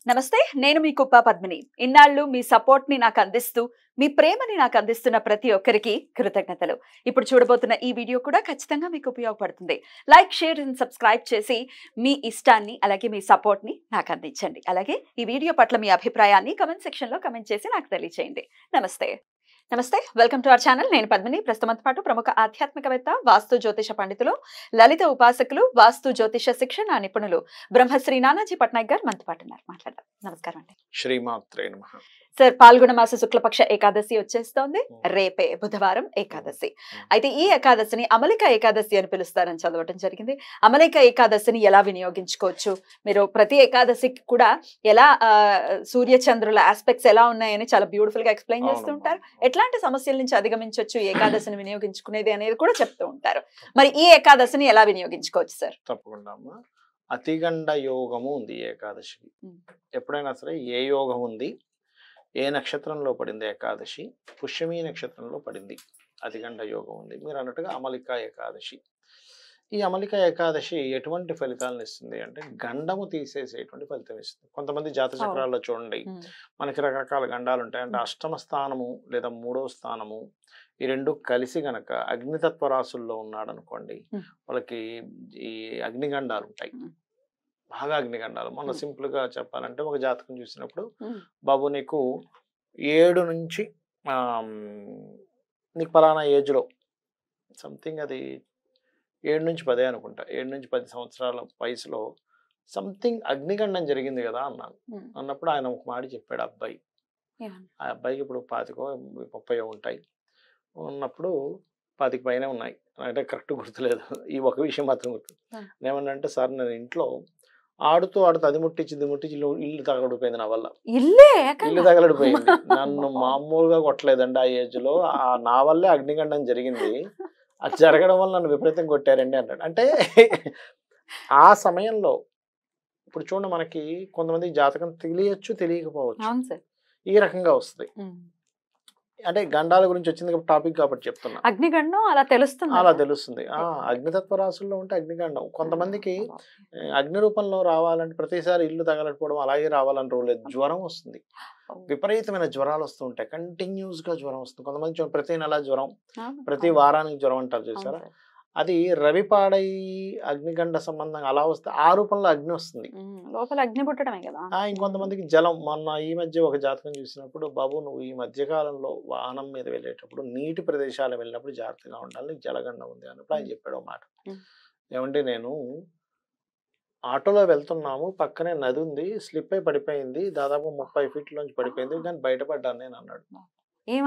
నమస్తే, నేను మీ కుప్ప పద్మిని. ఇన్నాళ్ళు మీ సపోర్ట్ ని నాకు అందిస్తూ, మీ ప్రేమని నాకు అందిస్తున్న ప్రతి ఒక్కరికి కృతజ్ఞతలు. ఇప్పుడు చూడబోతున్న ఈ వీడియో కూడా ఖచ్చితంగా మీకు ఉపయోగపడుతుంది. లైక్, షేర్ అండ్ సబ్స్క్రైబ్ చేసి మీ ఇష్టాన్ని అలాగే మీ సపోర్ట్ ని నాకు అందించండి. అలాగే ఈ వీడియో పట్ల మీ అభిప్రాయాన్ని కమెంట్ సెక్షన్ లో కమెంట్ చేసి నాకు తెలియజేయండి. నమస్తే. నమస్తే, వెల్కమ్ టు అవర్ ఛానల్. నేను పద్మిని. ప్రస్తుతంతో పాటు ప్రముఖ ఆధ్యాత్మికవేత్త, వాస్తు జ్యోతిష పండితులు, లలిత ఉపాసకులు, వాస్తు జ్యోతిష శిక్షణ నిపుణులు బ్రహ్మశ్రీ నానాజీ పట్నాయక్ గారు మనతో పాటు ఉన్నారు. మాట్లాడదాం. నమస్కారం అండి. శ్రీమాత్రే నమః. సార్, పాల్గొన మాస శుక్లపక్ష ఏకాదశి వచ్చేస్తోంది. రేపే బుధవారం ఏకాదశి. అయితే ఈ ఏకాదశిని అమలిక ఏకాదశి అని పిలుస్తారని చదవటం జరిగింది. అమలిక ఏకాదశిని ఎలా వినియోగించుకోవచ్చు? మీరు ప్రతి ఏకాదశికి కూడా ఎలా సూర్య చంద్రుల ఆస్పెక్ట్స్ ఎలా ఉన్నాయని చాలా బ్యూటిఫుల్ గా ఎక్స్ప్లెయిన్ చేస్తూ ఉంటారు. ఎట్లాంటి సమస్యల నుంచి అధిగమించవచ్చు ఏకాదశిని వినియోగించుకునేది అనేది కూడా చెప్తూ ఉంటారు. మరి ఈ ఏకాదశిని ఎలా వినియోగించుకోవచ్చు సార్? తప్పకుండా అమ్మా. అతిగండ యోగము ఉంది ఏకాదశికి. ఎప్పుడైనా సరే ఏ యోగం ఉంది, ఏ నక్షత్రంలో పడింది ఏకాదశి? పుష్యమీ నక్షత్రంలో పడింది, అతిగండ యోగం ఉంది. మీరు అన్నట్టుగా అమలిక ఏకాదశి. ఈ అమలిక ఏకాదశి ఎటువంటి ఫలితాలను ఇస్తుంది అంటే గండము తీసేసేటువంటి ఫలితం ఇస్తుంది. కొంతమంది జాతక చక్రాల్లో చూడండి, మనకి రకరకాల గండాలు ఉంటాయి. అంటే అష్టమ స్థానము లేదా మూడవ స్థానము ఈ రెండు కలిసి గనక అగ్నితత్వ రాశుల్లో ఉన్నాడు అనుకోండి, వాళ్ళకి ఈ అగ్నిగండాలు ఉంటాయి, బాగా అగ్నిగండాలు. మొన్న సింపుల్ గా చెప్పాలంటే ఒక జాతకం చూసినప్పుడు, బాబు నీకు 7 నుంచి నీకు పలానా ఏజ్లో సంథింగ్ అది 7 నుంచి 10 అనుకుంటా, 7 నుంచి 10 సంవత్సరాల వయసులో సంథింగ్ అగ్నిగండం జరిగింది కదా అన్నాను. అన్నప్పుడు ఆయన ఒక మాట చెప్పాడు అబ్బాయి. ఆ అబ్బాయికి ఇప్పుడు 25-30 ఉంటాయి. ఉన్నప్పుడు 25 పైనే ఉన్నాయి, అంటే కరెక్ట్ గుర్తులేదు. ఈ ఒక విషయం మాత్రం గుర్తు. ఏమన్నంటే, సార్ నేను ఇంట్లో ఆడుతూ అది ముట్టించి ఇల్లు తగలడిపోయింది నా వల్ల. ఇల్లు తగలడిపోయింది. నన్ను మామూలుగా కొట్టలేదండి ఆ ఏజ్ లో. నా వల్లే అగ్నిగండం జరిగింది. అది జరగడం వల్ల నన్ను విపరీతం కొట్టారండి అన్నాడు. అంటే ఆ సమయంలో ఇప్పుడు చూడండి, మనకి కొంతమంది జాతకం తెలియచ్చు, తెలియకపోవచ్చు, ఈ రకంగా వస్తుంది. అంటే గండాల గురించి వచ్చింది టాపిక్ కాబట్టి చెప్తున్నా. అగ్నిగండం అలా తెలుస్తుంది. అగ్నితత్వ రాశుల్లో ఉంటే అగ్నిగండం. కొంతమందికి అగ్ని రూపంలో రావాలంటే ప్రతిసారి ఇల్లు తగలకపోవడం అలాగే రావాలని రూల్ లేదు. జ్వరం వస్తుంది, విపరీతమైన జ్వరాలు వస్తూ ఉంటాయి, కంటిన్యూస్ గా జ్వరం వస్తుంది. కొంతమంది ప్రతి నెల జ్వరం, ప్రతి వారానికి జ్వరం అంటారు చూసారా, అది రవి పాడై అగ్నిగండ సంబంధంగా అలా వస్తే ఆ రూపంలో అగ్ని వస్తుంది, లోపల అగ్ని పుట్టడమే కదా. ఇంకొంతమందికి జలం. మొన్న ఈ మధ్య ఒక జాతకం చూసినప్పుడు, బాబు నువ్వు ఈ మధ్య కాలంలో వాహనం మీద వెళ్ళేటప్పుడు నీటి ప్రదేశాలు వెళ్ళినప్పుడు జాగ్రత్తగా ఉండాలి, నీకు జలగండం ఉంది అన్నప్పుడు ఆయన చెప్పాడు ఒక మాట. ఏమంటే, నేను ఆటోలో వెళ్తున్నాము, పక్కనే నది ఉంది, స్లిప్ అయి పడిపోయింది, దాదాపు 30 ఫీట్లోంచి పడిపోయింది, కానీ బయటపడ్డాను నేను అన్నాడు. ఏం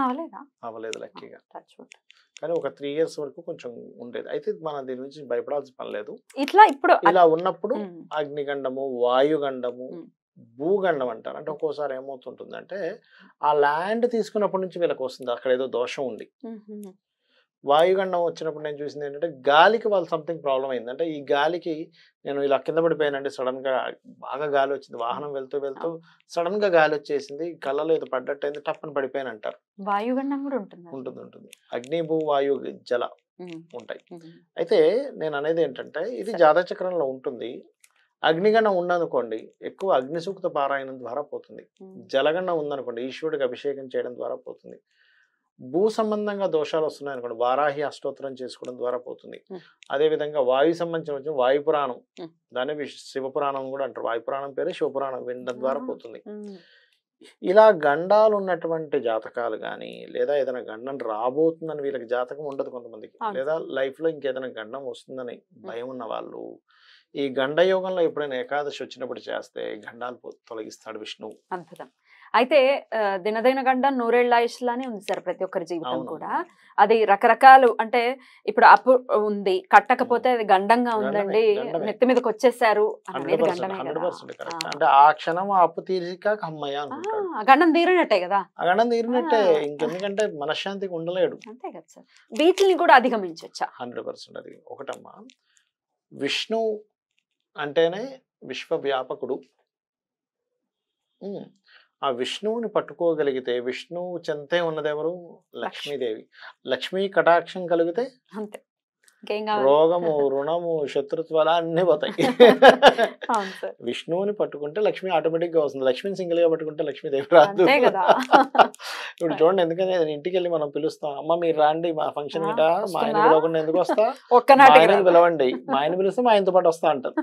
అవ్వలేదు లక్కీగా. కానీ ఒక 3 years వరకు కొంచెం ఉండేది. అయితే మనం దీని నుంచి భయపడాల్సిన పని లేదు. ఇలా ఉన్నప్పుడు అగ్నిగండము, వాయుగండము, భూగండం అంటారు. అంటే ఒక్కోసారి ఏమవుతుంటుందంటే, ఆ ల్యాండ్ తీసుకున్నప్పటి నుంచి వీళ్ళకి వస్తుంది, అక్కడ ఏదో దోషం ఉంది. వాయుగండం వచ్చినప్పుడు నేను చూసింది ఏంటంటే, గాలికి వాళ్ళు సంథింగ్ ప్రాబ్లం అయింది. అంటే ఈ గాలికి నేను ఇలా కింద పడిపోయానండి, సడన్ గా బాగా గాలి వచ్చింది, వాహనం వెళ్తూ సడన్ గా గాలి వచ్చేసింది, కళ్ళలో ఏదో పడ్డట్టు అయింది, టప్పని పడిపోయాను అంటారు. వాయుగండం కూడా ఉంటుంది. అగ్ని, భూ, వాయు, జల ఉంటాయి. అయితే నేను అనేది ఏంటంటే, ఇది జాతక చక్రంలో ఉంటుంది. అగ్నిగండం ఉందనుకోండి, ఎక్కువ అగ్ని సూక్త పారాయణం ద్వారా పోతుంది. జలగండం ఉందనుకోండి, ఈశ్వరుడికి అభిషేకం చేయడం ద్వారా పోతుంది. భూ సంబంధంగా దోషాలు వస్తున్నాయి అనుకోండి, వారాహి అష్టోత్తరం చేసుకోవడం ద్వారా పోతుంది. అదే విధంగా వాయు సంబంధించిన వాయుపురాణం, దాన్ని శివపురాణం కూడా అంటారు. వాయుపురాణం పేరు శివపురాణం వినడం ద్వారా పోతుంది. ఇలా గండాలు ఉన్నటువంటి జాతకాలు కానీ, లేదా ఏదైనా గండం రాబోతుందని వీళ్ళకి జాతకం ఉండదు కొంతమందికి, లేదా లైఫ్ లో ఇంకేదైనా గండం వస్తుందని భయం ఉన్న వాళ్ళు ఈ గండయోగంలో ఎప్పుడైనా ఏకాదశి వచ్చినప్పుడు చేస్తే గండాలు తొలగిస్తాడు విష్ణువు. అద్భుతం. అయితే దినదైన గండం నూరేళ్ల ఆయుష్లానే ఉంది సార్ ప్రతి ఒక్కరి జీవితం కూడా. అది రకరకాలు, అంటే ఇప్పుడు అప్పు ఉంది, కట్టకపోతే అది గండంగా ఉందండి, నెత్తి మీదకి వచ్చేసారు అనేది గండమే కదా. అంటే ఆ క్షణం ఆ అప్పు తీరిక అమ్మయ్య అనుకుంటాడు, గండం తీరినట్టే కదా. ఆ గండం తీరినట్టే, ఇంకెందుకంటే మనశ్శాంతికి ఉండలేడు. అంతే కదా సార్. వీటిని కూడా అధిగమించొచ్చా? 100% అది ఒకటమ్మా. విష్ణు అంటేనే విశ్వవ్యాపకుడు. ఆ విష్ణువుని పట్టుకోగలిగితే, విష్ణువు చెంతే ఉన్నదెవరు? లక్ష్మీదేవి. లక్ష్మీ కటాక్షం కలిగితే అంతే, రోగము, రుణము, శత్రుత్వాలు అన్ని పోతాయి. అవును సార్. విష్ణువుని పట్టుకుంటే లక్ష్మి ఆటోమేటిక్ గా వస్తుంది. లక్ష్మిని సింగిల్ గా పట్టుకుంటే లక్ష్మీదేవి రాదు. అంతే కదా. ఇప్పుడు చూడండి, ఎందుకని ఇంటికి వెళ్ళి మనం పిలుస్తాం, అమ్మ మీరు రాండి మా ఫంక్షన్ గిట, మా ఆయన వస్తున్నా? పిలవకుండా ఎందుకు వస్తా, మా ఒక్కనాటికి ఆయనకి రాదు. పిలవండి, మా ఆయన పిలిస్తే మా ఆయనతో పాటు వస్తా అంటారు.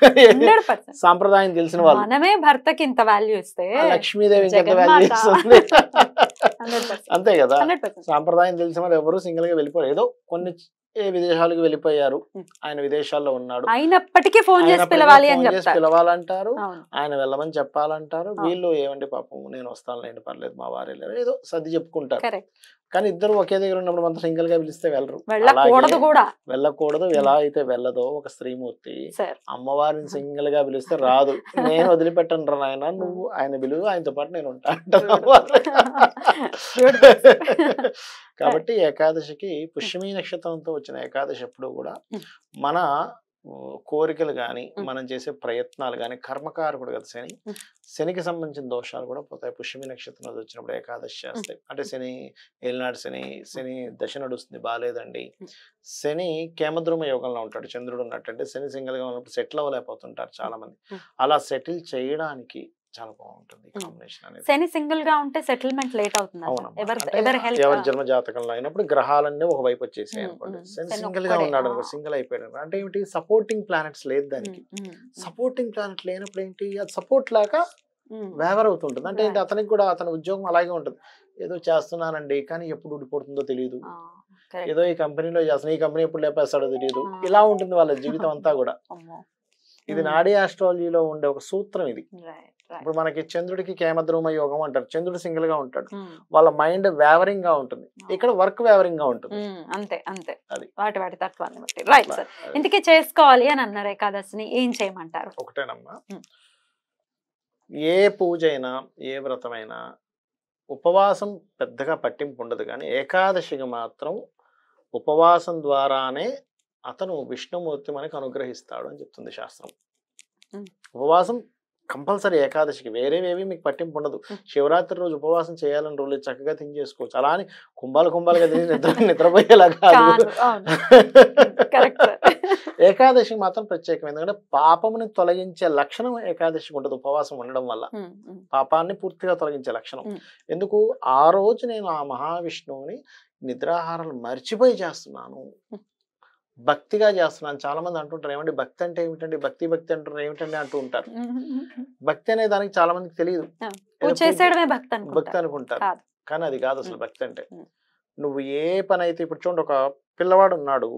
100%. సాంప్రదాయం తెలిసిన వాళ్ళు. మనమే భర్తకి ఇంత వాల్యూ ఇస్తే ఆ లక్ష్మీదేవి ఇంకెంత జగన్మాత. వాల్యూ ఇస్తుంది. 100%. అంతే కదా. 100%. సాంప్రదాయం తెలిసిన వాళ్ళు ఎవరు సింగిల్ గా వెళ్ళిపోరు. ఏదో కొన్ని విదేశాలకు వెళ్ళిపోయారు, ఆయన విదేశాల్లో ఉన్నాడు, అయినప్పటికీ ఫోన్ చేసి అయినప్పటికీ పిలవాలి అని ఫోన్ చేసి చెప్తారు. పిలవాలంటారు, అవును. ఆయన వెళ్ళమని చెప్పాలంటారు. వీళ్ళు ఏమండి పాపం నేను వస్తానులేండి పర్లేదు మా వారు వెళ్ళారు, ఏదో సర్ది చెప్పుకుంటారు. కరెక్ట్. కానీ ఇద్దరు ఒకే దగ్గర ఉన్నప్పుడు మాత్రం సింగిల్ గా పిలిస్తే వెళ్ళరు. వెళ్ళకూడదు కూడా. వెళ్ళకూడదు. ఎలా అయితే వెళ్ళదో ఒక స్త్రీమూర్తి సార్. అమ్మవారిని సింగిల్ గా పిలిస్తే రాదు. నేను వదిలిపెట్టను రా నాయన, నువ్వు ఆయన పిలువు, ఆయనతో పాటు నేను ఉంటా అంటారు అమ్మవారు. కాబట్టి ఏకాదశికి పుష్యమీ నక్షత్రంతో వచ్చిన ఏకాదశి ఎప్పుడు కూడా మన కోరికలు కానీ మనం చేసే ప్రయత్నాలు కానీ, కర్మకారకుడు కదా శని, శనికి సంబంధించిన దోషాలు కూడా పోతాయి. పుష్యమి నక్షత్రం వచ్చినప్పుడు ఏకాదశి చేస్తాయి. అంటే శని ఏలినాడు శని దశ నడుస్తుంది, బాగాలేదండి. శని కేమద్రుమ యోగంలో ఉంటాడు, చంద్రుడు ఉన్నట్టు. అంటే శని సింగిల్ గా ఉన్నప్పుడు సెటిల్ అవ్వలేకపోతుంటారు చాలా మంది. అలా సెటిల్ చేయడానికి చాలా బాగుంటుంది కాంబినేషన్ అనేది. శని సింగిల్ గా ఉంటే సెటిల్మెంట్ లేట్ అవుతుంది. ఎవరి జన్మ జాతకంలో అయినప్పుడు గ్రహాలన్నీ ఒక వైపు వచ్చేసాయి అనుకోండి. శని సింగిల్ గా ఉన్నాడు అనుకో, సింగిల్ అయిపోయాడు అంటే ఏమిటి, సపోర్టింగ్ ప్లానెట్స్ లేదు దానికి. సపోర్టింగ్ ప్లానెట్ లేనప్పుడు ఏంటి, అది సపోర్ట్ లాగా వేవర్ అవుతుంటుంది. అంటే ఏంటి, అతనికి కూడా అతని ఉద్యోగం అలాగే ఉంటుంది. ఏదో చేస్తున్నానండి కానీ ఎప్పుడు ఊడిపోతుందో తెలియదు, ఏదో ఈ కంపెనీలో చేస్తున్నా, ఈ కంపెనీ ఎప్పుడు లేపేస్తాడో తెలియదు, ఇలా ఉంటుంది వాళ్ళ జీవితం అంతా కూడా. ఇది నాడీ ఆస్ట్రాలజీలో ఉండే ఒక సూత్రం ఇది. ఇప్పుడు మనకి చంద్రుడికి కేమద్రుమ యోగం అంటారు, చంద్రుడు సింగిల్ గా ఉంటాడు, వాళ్ళ మైండ్ వేవరింగ్ గా ఉంటుంది, ఇక్కడ వర్క్ వేవరింగ్ గా ఉంటుంది. అంతే అంతే, అది వాటి తత్వాన్ని బట్టి. Right sir. ఇందుకే చేసుకోవాలి అని అన్నారు ఏకాదశిని, ఏం చేయమంటారు? ఒకటేనమ్మా, ఏ పూజ అయినా ఏ వ్రతమైనా ఉపవాసం పెద్దగా పట్టింపు ఉండదు, కానీ ఏకాదశికి మాత్రం ఉపవాసం ద్వారానే అతను విష్ణుమూర్తి మనకు అనుగ్రహిస్తాడు అని చెప్తుంది శాస్త్రం. ఉపవాసం కంపల్సరీ ఏకాదశికి, వేరేవేవి మీకు పట్టింపు ఉండదు. శివరాత్రి రోజు ఉపవాసం చేయాలని రోజు చక్కగా తిని చేసుకోవచ్చు, అలా అని కుంభాలుగా తిని నిద్రపోయేలా కాదు. ఏకాదశికి మాత్రం ప్రత్యేకం, ఎందుకంటే పాపముని తొలగించే లక్షణం ఏకాదశికి ఉంటుంది ఉపవాసం ఉండడం వల్ల. పాపాన్ని పూర్తిగా తొలగించే లక్షణం. ఎందుకు, ఆ రోజు నేను ఆ మహావిష్ణువుని నిద్రాహారాలు మర్చిపోయి చేస్తున్నాను, భక్తిగా చేస్తున్నాను. చాలా మంది అంటుంటారు, ఏమండి భక్తి అంటే ఏమిటండి, భక్తి అంటారు ఏమిటండి అంటూ ఉంటారు. భక్తి అనే దానికి చాలా మందికి తెలియదు, భక్తి అనుకుంటారు. కానీ అది కాదు అసలు భక్తి అంటే. నువ్వు ఏ పని అయితే, ఇప్పుడు చూడండి, ఒక పిల్లవాడు ఉన్నాడు,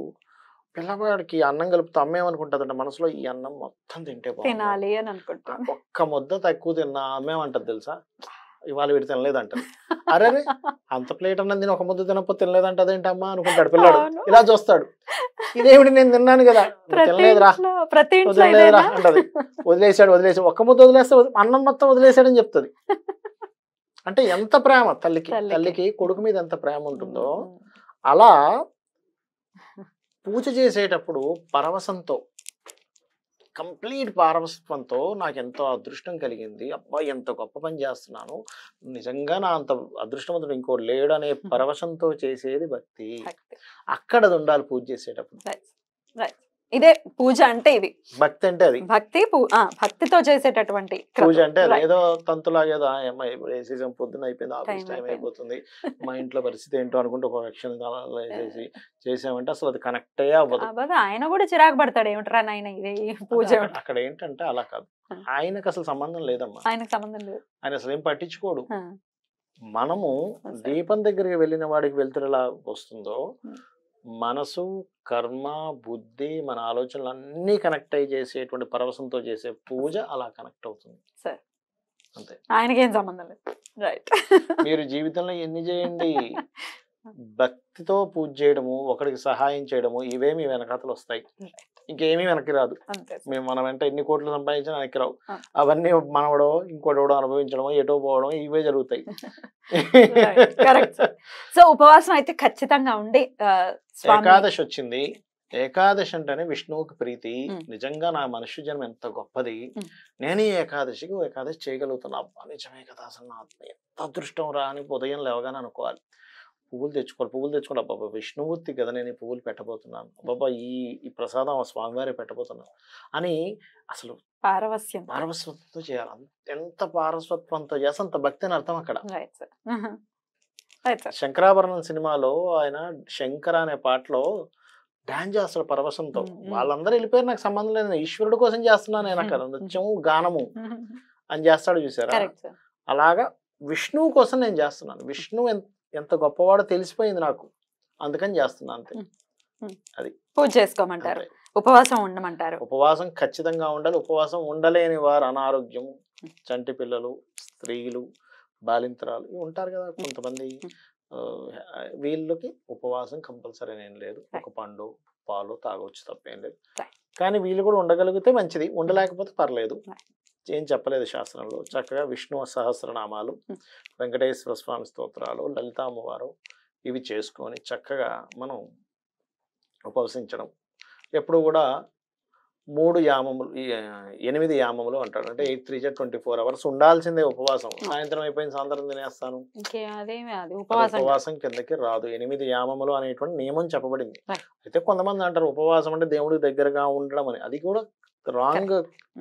పిల్లవాడికి అన్నం కలుపుతూ అమ్మేమనుకుంటుందంటే మనసులో, ఈ అన్నం మొత్తం తింటే తినాలి అని అనుకుంటా, ఒక్క ముద్ద తక్కువ తిన్నా అమ్మేమంటది తెలుసా, ఇవాళ వీడు తినలేదంటారు. అరే అంత ప్లేట్ అన్నం తిని ఒక ముద్ద తినకపోతే తినలేదంట అదేంటి అమ్మా అనుకుంటాడు పిల్లాడు. ఇలా చూస్తాడు, ఇదేమిటి నేను తిన్నాను కదా, తినలేదురా వదిలేదురా అంటది. వదిలేసాడు ఒక్క ముద్ద వదిలేస్తే అన్నం మొత్తం వదిలేసాడని చెప్తుంది. అంటే ఎంత ప్రేమ తల్లికి కొడుకు మీద ఎంత ప్రేమ ఉంటుందో, అలా పూజ చేసేటప్పుడు పరవశంతో, కంప్లీట్ పారవస్వంతో నాకు ఎంతో అదృష్టం కలిగింది, అబ్బాయి ఎంత గొప్ప పని చేస్తున్నాను, నిజంగా నా అంత అదృష్టవంతుడు ఇంకోటి లేడు అనే పరవశంతో చేసేది భక్తి. అక్కడ ఉండాలి పూజ చేసేటప్పుడు. ఇదే పూజ అంటే, ఇది భక్తి అంటే అది భక్తితో చేసేటటువంటి పూజ అంటే. ఏదో తంతులాగా ఏదో వేసేసాం, పొద్దున అయిపోయింది, ఆఫీస్ టైం అయిపోతుంది, మా ఇంట్లో పరిస్థితి ఏంటో అనుకుంటే ఒక రక్షణ వేసేసి చేసామంటే అసలు అది కనెక్ట్ అవ్వదు. ఆయన కూడా చిరాకు పడతాడు, ఏమిట్రా నాయన ఇదే పూజ. అక్కడ ఏంటంటే అలా కాదు, ఆయనకు అసలు సంబంధం లేదమ్మా, ఆయనకు సంబంధం లేదు, ఆయన అసలు ఏం పట్టించుకోడు. మనము దీపం దగ్గరికి వెళ్ళిన వాడికి వెళ్తే ఎలా వస్తుందో, మనసు, కర్మ, బుద్ధి, మన ఆలోచనలు అన్నీ కనెక్ట్ అయ్యి చేసేటువంటి పరవశంతో చేసే పూజ అలా కనెక్ట్ అవుతుంది. అంతే, ఆయనకేం సంబంధం లేదు. రైట్. మీరు జీవితంలో ఎన్ని చేయండి, భక్తితో పూజ చేయడము, ఒకరికి సహాయం చేయడము, ఇవే మీ వెనకాతలు వస్తాయి, ఇంకేమీ వెనక్కి రాదు. మనం వెంట ఎన్ని కోట్లు సంపాదించినా వెనక్కి రావు. అవన్నీ మనవడో ఇంకోటో అనుభవించడమో, ఎటో పోవడం, ఇవే జరుగుతాయి. సో ఉపవాసం అయితే ఖచ్చితంగా ఉండి. ఏకాదశి వచ్చింది, ఏకాదశి అంటేనే విష్ణువుకి ప్రీతి. నిజంగా నా మనుష్య జన్మ ఎంత గొప్పది, నేను ఈ ఏకాదశికి ఏకాదశి చేయగలుగుతున్నా, అబ్బా నిజమే కదా, అసలు నా ఎంత అదృష్టం రా అని ఉదయం లేవగానే అనుకోవాలి. పువ్వులు తెచ్చుకోవాలి అబ్బాబా విష్ణుమూర్తి కదా నేను ఈ పువ్వులు పెట్టబోతున్నాను, అబ్బాబా ఈ ప్రసాదం ఆ స్వామివారి పెట్టబోతున్నాను అని అసలు పారవస్వంతో చేయాలి. ఎంత పారవస్వంతో చేస్తే అంత భక్తి అని అర్థం అక్కడ. శంకరాభరణం సినిమాలో ఆయన శంకర అనే పాటలో డాన్స్ చేస్తాడు పరవశంతో. వాళ్ళందరూ వెళ్ళిపోయారు, నాకు సంబంధం లేదు, ఈశ్వరుడు కోసం చేస్తున్నాను నేను అక్కడ నృత్యము గానము అని చేస్తాడు చూసారా. అలాగా విష్ణువు కోసం నేను చేస్తున్నాను. విష్ణువు ఎంత గొప్పవాడో తెలిసిపోయింది నాకు, అందుకని చేస్తున్నా అంతే. అది పూజ చేసుకోమంటారు, ఉపవాసం ఉండమంటారు. ఉపవాసం ఖచ్చితంగా ఉండాలి. ఉపవాసం ఉండలేని వారు అనారోగ్యం, చంటి పిల్లలు, స్త్రీలు, బాలింతరాలు ఉంటారు కదా కొంతమంది, వీళ్ళకి ఉపవాసం కంపల్సరీ ఏం లేదు. ఒక పండు పాలు తాగవచ్చు, తప్పేం లేదు. కానీ వీళ్ళు కూడా ఉండగలిగితే మంచిది, ఉండలేకపోతే పర్లేదు, ఏం చెప్పలేదు శాస్త్రంలో. చక్కగా విష్ణు సహస్రనామాలు, వెంకటేశ్వర స్వామి స్తోత్రాలు, లలిత అమ్మవారు ఇవి చేసుకొని చక్కగా మనం ఉపవసించడం. ఎప్పుడు కూడా 3 యామములు 8 యామములు అంటాడు, అంటే 8 3 24 hours ఉండాల్సిందే ఉపవాసం. సాయంత్రం అయిపోయిన సాయంత్రం తినేస్తాను, ఉపవాసం కిందకి రాదు. 8 యామములు అనేటువంటి నియమం చెప్పబడింది. అయితే కొంతమంది అంటారు ఉపవాసం అంటే దేవుడికి దగ్గరగా ఉండడం అని, అది కూడా రాంగ్,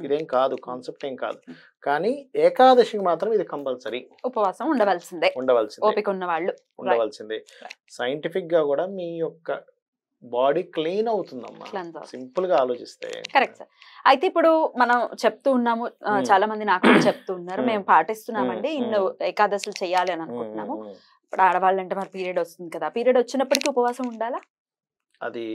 ఇదేం కాదు, కాన్సెప్ట్ ఏం కాదు. కానీ ఏకాదశికి మాత్రం ఇది కంపల్సరీ ఉపవాసం ఉండవలసిందే, ఓపిక ఉన్న వాళ్ళు ఉండవలసిందే. సైంటిఫిక్ గా కూడా మీ యొక్క బాడీ క్లీన్ అవుతుందమ్మా, సింపుల్ గా ఆలోచిస్తే. Correct sir. అయితే ఇప్పుడు మనం చెప్తూ ఉన్నాము, చాలా మంది నాకు కూడా చెప్తూ ఉన్నారు, మేము పాటిస్తున్నామండి, ఇన్ని ఏకాదశులు చేయాలి అని అనుకుంటున్నాము. ఇప్పుడు ఆడవాళ్ళంటే మరి పీరియడ్ వస్తుంది కదా, పీరియడ్ వచ్చినప్పటికీ ఉపవాసం ఉండాలా? అది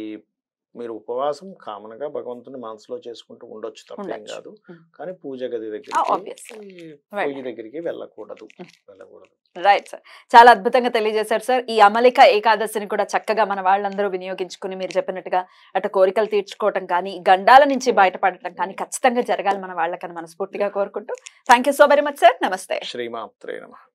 మీరు ఉపవాసం కామన్ గా భగవంతుని మనసులో చేసుకుంటూ ఉండొచ్చు, తప్పేం కాదు. కానీ పూజ గది దగ్గరికి వెళ్ళకూడదు. రైట్ సార్, చాలా అద్భుతంగా తెలియజేశారు సార్. ఈ అమలిక ఏకాదశిని కూడా చక్కగా మన వాళ్ళందరూ వినియోగించుకుని మీరు చెప్పినట్టుగా అటు కోరికలు తీర్చుకోవటం కానీ, గండాల నుంచి బయటపడటం కానీ ఖచ్చితంగా జరగాలి మన వాళ్ళకని మనస్ఫూర్తిగా కోరుకుంటూ, thank you so very much sir. నమస్తే. శ్రీమాత్రే నమః.